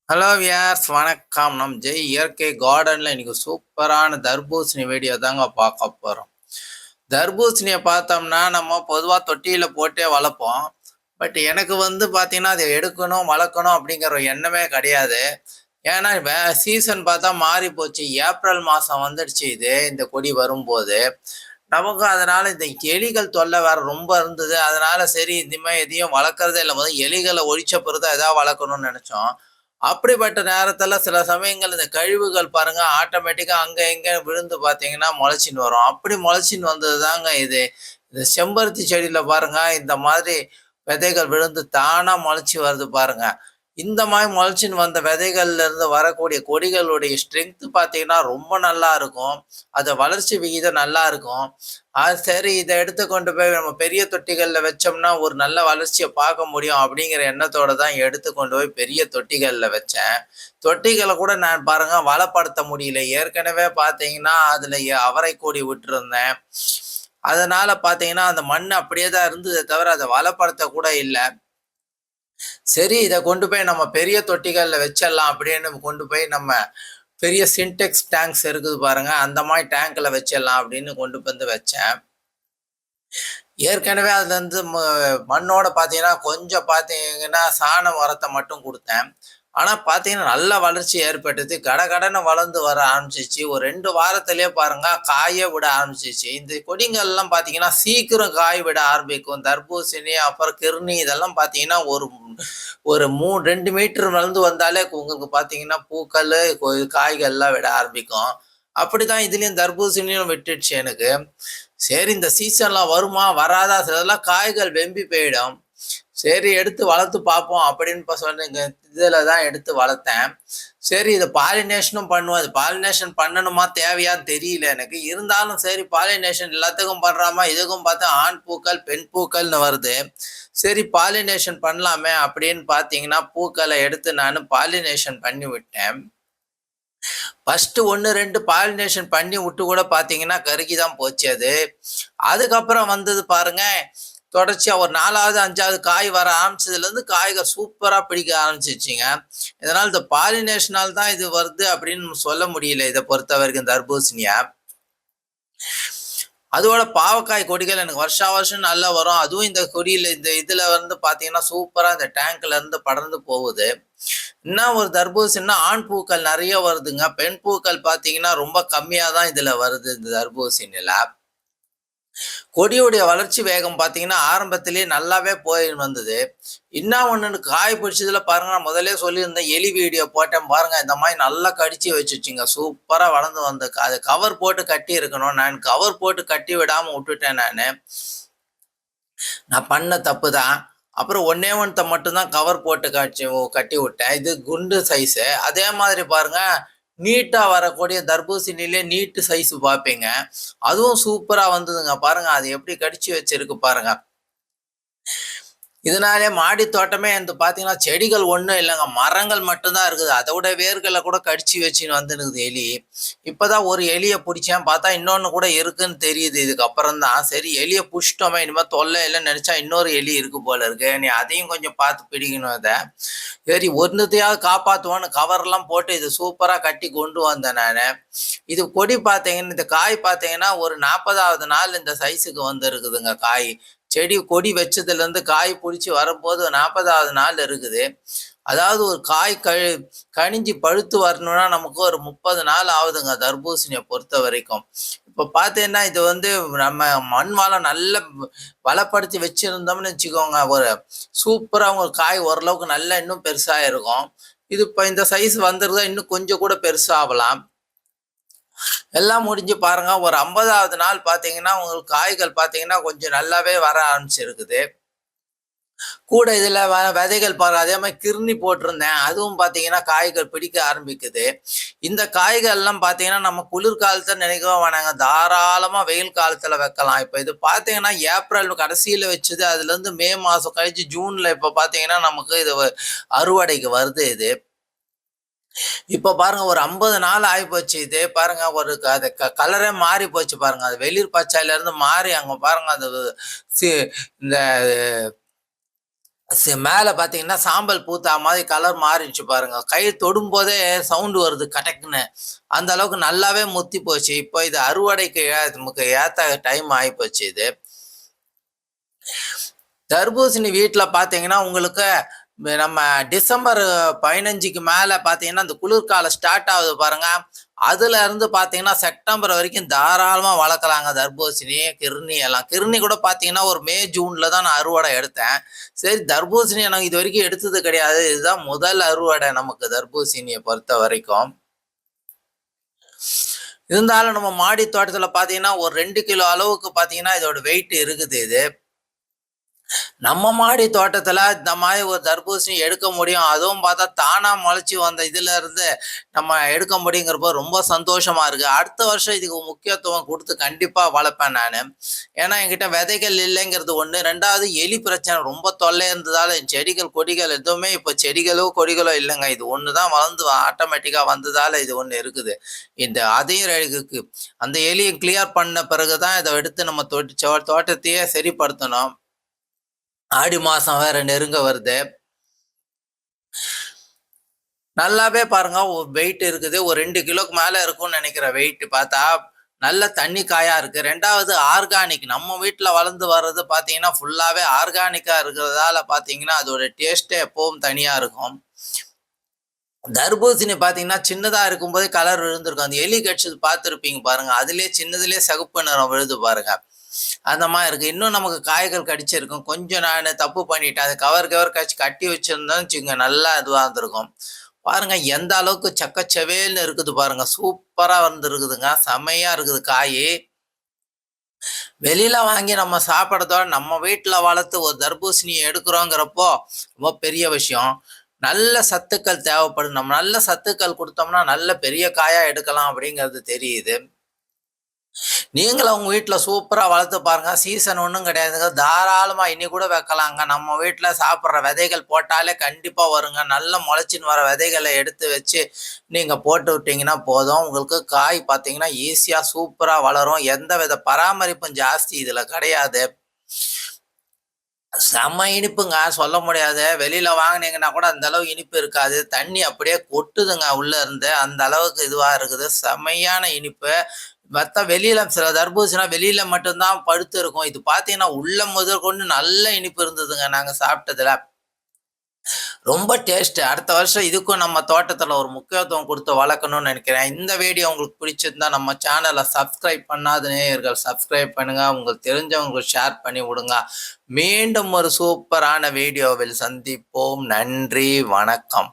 Hello வியார்ஸ் வணக்கம். ஜெய் இயற்கை கார்டன்ல இன்னைக்கு சூப்பரான தர்பூசணி வீடியோ தாங்க பார்க்க போறோம். தர்பூசணியை பார்த்தோம்னா நம்ம பொதுவாக தொட்டியில போட்டே வளர்ப்போம். பட் எனக்கு பார்த்தீங்கன்னா அதை எடுக்கணும் வளர்க்கணும் அப்படிங்கிற ஒரு எண்ணமே கிடையாது. ஏன்னா சீசன் பார்த்தா மாறி போச்சு. ஏப்ரல் மாதம் வந்துடுச்சு இந்த கொடி வரும்போது. நமக்கு அதனால இந்த எலிகள் தொல்லை வேற ரொம்ப இருந்தது. அதனால சரி இனிமே எதையும் வளர்க்கறதே இல்லை. முதல்ல எலிகளை ஒழிச்ச பிறகு தான் எதாவது வளர்க்கணும்னு நினைச்சோம். அப்படிப்பட்ட நேரத்துல சில சமயங்கள் இந்த கழிவுகள் பாருங்க ஆட்டோமேட்டிக்கா அங்க இங்க விழுந்து பார்த்தீங்கன்னா முளைச்சின்னு வரும். அப்படி முளைச்சின்னு வந்தது தாங்க இது. இந்த செம்பருத்தி செடியில பாருங்க இந்த மாதிரி விதைகள் விழுந்து தானா முளைச்சி வருது பாருங்க. இந்த மாதிரி முளைச்சின்னு வந்த விதைகள்ல இருந்து வரக்கூடிய கொடிகளுடைய ஸ்ட்ரென்த் பார்த்தீங்கன்னா ரொம்ப நல்லா இருக்கும். அது வளர்ச்சி விகிதம் நல்லா இருக்கும். சரி இதை எடுத்து கொண்டு போய் நம்ம பெரிய தொட்டிகள்ல வச்சோம்னா ஒரு நல்ல வளர்ச்சியை பார்க்க முடியும் அப்படிங்கிற எண்ணத்தோட தான் எடுத்து கொண்டு போய் பெரிய தொட்டிகள்ல வச்சேன். தொட்டிகளை கூட நான் பாருங்க வளப்படுத்த முடியல. ஏற்கனவே பார்த்தீங்கன்னா அதுல அவரை கொடி விட்டுருந்தேன். அதனால பார்த்தீங்கன்னா அந்த மண் அப்படியே தான் இருந்ததே தவிர அதை வளப்படுத்த கூட இல்லை. சரி இதை கொண்டு போய் நம்ம பெரிய தொட்டிகள்ல வச்சிடலாம் அப்படின்னு கொண்டு போய் நம்ம பெரிய சின்டெக்ஸ் டேங்க்ஸ் இருக்குது பாருங்க, அந்த மாதிரி டேங்க்ல வச்சிடலாம் அப்படின்னு கொண்டு வந்து வச்சேன். ஏற்கனவே அதுல இருந்து மண்ணோட பார்த்தீங்கன்னா கொஞ்சம் பார்த்தீங்கன்னா சாண உரத்தை மட்டும் கொடுத்தேன். ஆனா பார்த்தீங்கன்னா நல்ல வளர்ச்சி ஏற்பட்டது. கடகடன்னு வளர்ந்து வர ஆரம்பிச்சிச்சு. ஒரு 2 வாரத்திலேயே பாருங்க காய விட ஆரம்பிச்சிச்சு. இந்த கொடிங்கள்லாம் பார்த்தீங்கன்னா சீக்கிரம் காய் விட ஆரம்பிக்கும். தர்பூசணி அப்புறம் கிர்னி இதெல்லாம் பார்த்தீங்கன்னா ஒரு ஒரு 2 மீட்டர் வளர்ந்து வந்தாலே உங்களுக்கு பார்த்தீங்கன்னா பூக்கள் காய்கள்லாம் விட ஆரம்பிக்கும். அப்படிதான் இதுலயும் தர்பூசணியும் விட்டுடுச்சு எனக்கு. சரி இந்த சீசன்லாம் வருமா வராதா சிலதெல்லாம் காய்கள் வெம்பி போயிடும். சரி எடுத்து வளர்த்து பார்ப்போம் அப்படின்னு சொன்னீங்க. இதுல தான் எடுத்து வளர்த்தேன். சரி இதை பாலினேஷனும் பண்ணுவோம். அது பாலினேஷன் பண்ணணுமா தேவையான்னு தெரியல எனக்கு. இருந்தாலும் சரி பாலினேஷன் எல்லாத்துக்கும் பண்றாமா, இதுக்கும் பார்த்தா ஆண் பூக்கள் பெண் பூக்கள்னு வருது. சரி பாலினேஷன் பண்ணலாமே அப்படின்னு பார்த்தீங்கன்னா பூக்களை எடுத்து நான் பாலினேஷன் பண்ணி விட்டேன். ஃபர்ஸ்ட் 1, 2 பாலினேஷன் பண்ணி விட்டு கூட பார்த்தீங்கன்னா கருகி தான் போச்சு அது. அதுக்கப்புறம் வந்தது பாருங்க, தொடர்ச்சியா ஒரு 4வது, 5வது காய் வர ஆரம்பிச்சதுலேருந்து காய்கள் சூப்பரா பிடிக்க ஆரம்பிச்சிருச்சுங்க. இதனால இந்த பாலினேஷனால் தான் இது வருது அப்படின்னு சொல்ல முடியல இதை பொறுத்த வரைக்கும் தர்பூசணிய. அதோட பாவக்காய் கொடிகள் எனக்கு வருஷா வருஷம் நல்லா வரும். அதுவும் இந்த கொடியில இந்த இதுல பார்த்தீங்கன்னா சூப்பரா இந்த டேங்க்ல இருந்து படர்ந்து போகுது. இன்னும் ஒரு தர்பூசணின்னா ஆண் பூக்கள் நிறைய வருதுங்க. பெண் பூக்கள் பார்த்தீங்கன்னா ரொம்ப கம்மியா தான் இதுல வருது இந்த தர்பூசணியில. கொடியுடைய வளர்ச்சி வேகம் பார்த்தீங்கன்னா ஆரம்பத்திலேயே நல்லாவே போய் வந்தது. இன்னும் ஒண்ணு காய் பிடிச்சதுல பாருங்க, நான் முதல்லே சொல்லியிருந்தேன் எலி வீடியோ போட்டேன் பாருங்க. இந்த மாதிரி நல்லா கடிச்சு வச்சுச்சுங்க. சூப்பரா வளர்ந்து வந்து அது கவர் போட்டு கட்டி இருக்கணும். நான் கவர் போட்டு கட்டி விடாம விட்டுட்டேன் நானு. நான் பண்ண தப்பு தான். அப்புறம் ஒண்ணே ஒன்த்த மட்டும் தான் கவர் போட்டு கட்டி விட்டேன். இது குண்டு சைஸு. அதே மாதிரி பாருங்க நீட்டா வரக்கூடிய தர்பூசணியிலே நீட்டு சைஸ் பார்ப்பீங்க. அதுவும் சூப்பரா வந்ததுங்க. பாருங்க அது எப்படி கடிச்சு வச்சிருக்கு பாருங்க. இதனாலே மாடி தோட்டமே பார்த்தீங்கன்னா செடிகள் ஒன்றும் இல்லைங்க, மரங்கள் மட்டும்தான் இருக்குது. அதை விட வேர்களை கூட கடிச்சு வச்சுன்னு வந்துனுக்குது எலி. இப்போதான் ஒரு எலியை பிடிச்சேன், பார்த்தா இன்னொன்று கூட இருக்குன்னு தெரியுது இதுக்கப்புறம் தான். சரி எலியை பிடிச்சிட்டோமே இனிமேல் தொல்லை இல்லைன்னு நினச்சா இன்னொரு எலி இருக்கு போல இருக்கு. நீ அதையும் கொஞ்சம் பார்த்து பிடிக்கணும் அதை. சரி ஒன்றுத்தையாவது காப்பாற்றுவோன்னு கவர்லாம் போட்டு இது சூப்பராக கட்டி கொண்டு வந்தேன் நான். இது கொடி பார்த்தீங்கன்னா இந்த காய் பார்த்தீங்கன்னா ஒரு 40வது நாள் இந்த சைஸுக்கு வந்துருக்குதுங்க காய். செடி கொடி வச்சதுலேருந்து காய் பிடிச்சி வரும்போது 40வது நாள் இருக்குது. அதாவது ஒரு காய் கனிஞ்சு பழுத்து வரணும்னா நமக்கு ஒரு 30 நாள் ஆகுதுங்க தர்பூசணியை பொறுத்த வரைக்கும். இப்போ பார்த்தீங்கன்னா இது நம்ம மண் வளம் நல்ல வளப்படுத்தி வச்சிருந்தோம்னு வச்சுக்கோங்க, ஒரு சூப்பராக உங்களுக்கு காய் ஓரளவுக்கு நல்லா இன்னும் பெருசாக இருக்கும். இது இப்போ இந்த சைஸ் வந்துருந்தா இன்னும் கொஞ்சம் கூட பெருசாகலாம். எல்லாம் முடிஞ்சு பாருங்க ஒரு 50வது நாள் பார்த்தீங்கன்னா உங்களுக்கு காய்கள் பார்த்தீங்கன்னா கொஞ்சம் நல்லாவே வர ஆரம்பிச்சிருக்குது. கூட இதுல விதைகள் பாருங்க, அதே மாதிரி கிர்னி போட்டிருந்தேன். அதுவும் பார்த்தீங்கன்னா காய்கள் பிடிக்க ஆரம்பிக்குது. இந்த காய்கள் எல்லாம் பார்த்தீங்கன்னா நம்ம குளிர்காலத்தை நினைக்கவே வேணாங்க, தாராளமா வெயில் காலத்துல வைக்கலாம். இப்போ இது பார்த்தீங்கன்னா ஏப்ரல் கடைசியில வச்சது, அதுல இருந்து மே மாசம் கழிச்சு ஜூன்ல இப்போ பார்த்தீங்கன்னா நமக்கு இது அறுவடைக்கு வருது இது. இப்ப பாருங்க ஒரு 50 நாள் ஆயிப்போச்சு. இதே பாருங்க ஒரு அது கலரே மாறி போச்சு பாருங்க. அது வெளிர் பச்சையில இருந்து மாறி அங்க பாருங்க அந்த இந்த மேல பார்த்தீங்கன்னா, சாம்பல் பூத்தா மாரி கலர் மாறிடுச்சு பாருங்க. கை தொடும்போதே சவுண்ட் வருது கடக்குன்னு. அந்த அளவுக்கு நல்லாவே முத்தி போச்சு. இப்போ இது அறுவடைக்கு நமக்கு ஏத்த டைம் ஆயிப்போச்சு இது. தர்பூசணி வீட்ல பார்த்தீங்கன்னா, உங்களுக்கு நம்ம டிசம்பர் 15க்கு மேல பார்த்தீங்கன்னா, இந்த குளிர்காலம் ஸ்டார்ட் ஆகுது பாருங்க. அதுல இருந்து பார்த்தீங்கன்னா, செப்டம்பர் வரைக்கும் தாராளமா வளர்க்கலாங்க தர்பூசணி, கிர்னி எல்லாம். கிர்னி கூட பார்த்தீங்கன்னா, ஒரு மே, ஜூன்ல தான் நான் அறுவடை எடுத்தேன். சரி தர்பூசணி நான் இதுவரைக்கும் எடுத்தது கிடையாது. இதுதான் முதல் அறுவடை நமக்கு தர்பூசணிய பொறுத்தவரைக்கும். இருந்தாலும் நம்ம மாடி தோட்டத்துல பார்த்தீங்கன்னா, ஒரு 2 கிலோ அளவுக்கு பார்த்தீங்கன்னா, இதோட வெயிட் இருக்குது இது. நம்ம மாடி தோட்டத்துல இந்த மாதிரி ஒரு தர்பூசணி எடுக்க முடியும். அதுவும் பார்த்தா தானா முளைச்சு வந்த இதுல இருந்து நம்ம எடுக்க முடியுங்கிறப்போ ரொம்ப சந்தோஷமா இருக்கு. அடுத்த வருஷம் இதுக்கு முக்கியத்துவம் குடுத்து கண்டிப்பா வளர்ப்பேன் நானு. ஏன்னா என்கிட்ட விதைகள் இல்லைங்கிறது ஒண்ணு. 2வது எலி பிரச்சனை ரொம்ப தொல்லை இருந்ததால என் செடிகள், கொடிகள் எதுவுமே இப்ப செடிகளோ, கொடிகளோ இல்லங்க. இது ஒண்ணு தான் வளர்ந்து ஆட்டோமேட்டிக்கா வந்ததால இது ஒண்ணு இருக்குது. இந்த அதையும் இருக்கு. அந்த எலிய கிளியர் பண்ண பிறகு தான் இத எடுத்து நம்ம தோட்டத்தையே சரிப்படுத்தணும். ஆடி மாசம் வேற நெருங்க வருது. நல்லாவே பாருங்க வெயிட் இருக்குது. ஒரு 2 கிலோக்கு மேல இருக்கும்னு நெனைக்கிறேன் வெயிட் பார்த்தா. நல்ல தண்ணி காயா இருக்கு. 2வது ஆர்கானிக். நம்ம வீட்ல வளர்ந்து வர்றது பார்த்தீங்கன்னா, ஃபுல்லாவே ஆர்கானிக்கா இருக்கிறதால பார்த்தீங்கன்னா, அதோட டேஸ்ட்டே எப்பவும் தனியா இருக்கும். தர்பூசணி பார்த்தீங்கன்னா, சின்னதா இருக்கும்போதே கலர் விழுந்திருக்கும். அந்த எலி கடிச்சது பார்த்துருப்பீங்க பாருங்க. அதிலேயே சின்னதிலேயே சிகப்பு நிறம் விழுது பாருங்க. அந்த மாரி இருக்கு. இன்னும் நமக்கு காய்கள் கடிச்சிருக்கும். கொஞ்சம் நானு தப்பு பண்ணிட்டேன். அது கவர் கட்டி வச்சிருந்தோம்னு வச்சுக்கங்க, நல்லா இதுவா இருந்திருக்கும். பாருங்க எந்த அளவுக்கு செக்கச்செவேல்னு இருக்குது பாருங்க. சூப்பரா வந்திருக்குதுங்க. செம்மையா இருக்குது காயி. வெளியில வாங்கி நம்ம சாப்பிடுறதோட, நம்ம வீட்ல வளர்த்து ஒரு தர்பூசணிய எடுக்கிறோங்கிறப்போ, ரொம்ப பெரிய விஷயம். நல்ல சத்துக்கள் தேவைப்படும். நம்ம நல்ல சத்துக்கள் குடுத்தோம்னா, நல்ல பெரிய காயா எடுக்கலாம் அப்படிங்கிறது தெரியுது. நீங்களும் உங்க வீட்ல சூப்பரா வளர்த்து பாருங்க. சீசன் ஒண்ணும் கிடையாதுங்க. தாராளமா இனி கூட வைக்கலாங்க. நம்ம வீட்ல சாப்பிடுற விதைகள் போட்டாலே கண்டிப்பா வருங்க. நல்ல முளைச்சின்னு வர விதைகள எடுத்து வச்சு, நீங்க போட்டு விட்டீங்கன்னா போதும். உங்களுக்கு காய் பார்த்தீங்கன்னா, ஈஸியா சூப்பரா வளரும். எந்தவித பராமரிப்பும் ஜாஸ்தி இதுல கிடையாது. செம்ம இனிப்புங்க. சொல்ல முடியாது. வெளியில வாங்குனீங்கன்னா கூட அந்த அளவு இனிப்பு இருக்காது. தண்ணி அப்படியே கொட்டுதுங்க உள்ள இருந்து. அந்த அளவுக்கு இதுவா இருக்குது. செம்மையான இனிப்பு. மத்த வெளியில சில தர்பூசணிலாம் வெளியில மட்டும் தான் பழுத்து இருக்கும். இது பார்த்தீங்கன்னா, உள்ள முதற்கொண்டு நல்ல இனிப்பு இருந்ததுங்க நாங்க சாப்பிட்டதுல. ரொம்ப டேஸ்ட். அடுத்த வருஷம் இதுக்கும் நம்ம தோட்டத்துல ஒரு முக்கியத்துவம் குடுத்து வளர்க்கணும்னு நெனைக்கிறேன். இந்த வீடியோ உங்களுக்கு பிடிச்சிருந்தா நம்ம சேனல சப்ஸ்கிரைப் பண்ணாத நேயர்கள் சப்ஸ்கிரைப் பண்ணுங்க. உங்களுக்கு தெரிஞ்சவங்களுக்கு ஷேர் பண்ணி விடுங்க. மீண்டும் ஒரு சூப்பரான வீடியோவில் சந்திப்போம். நன்றி, வணக்கம்.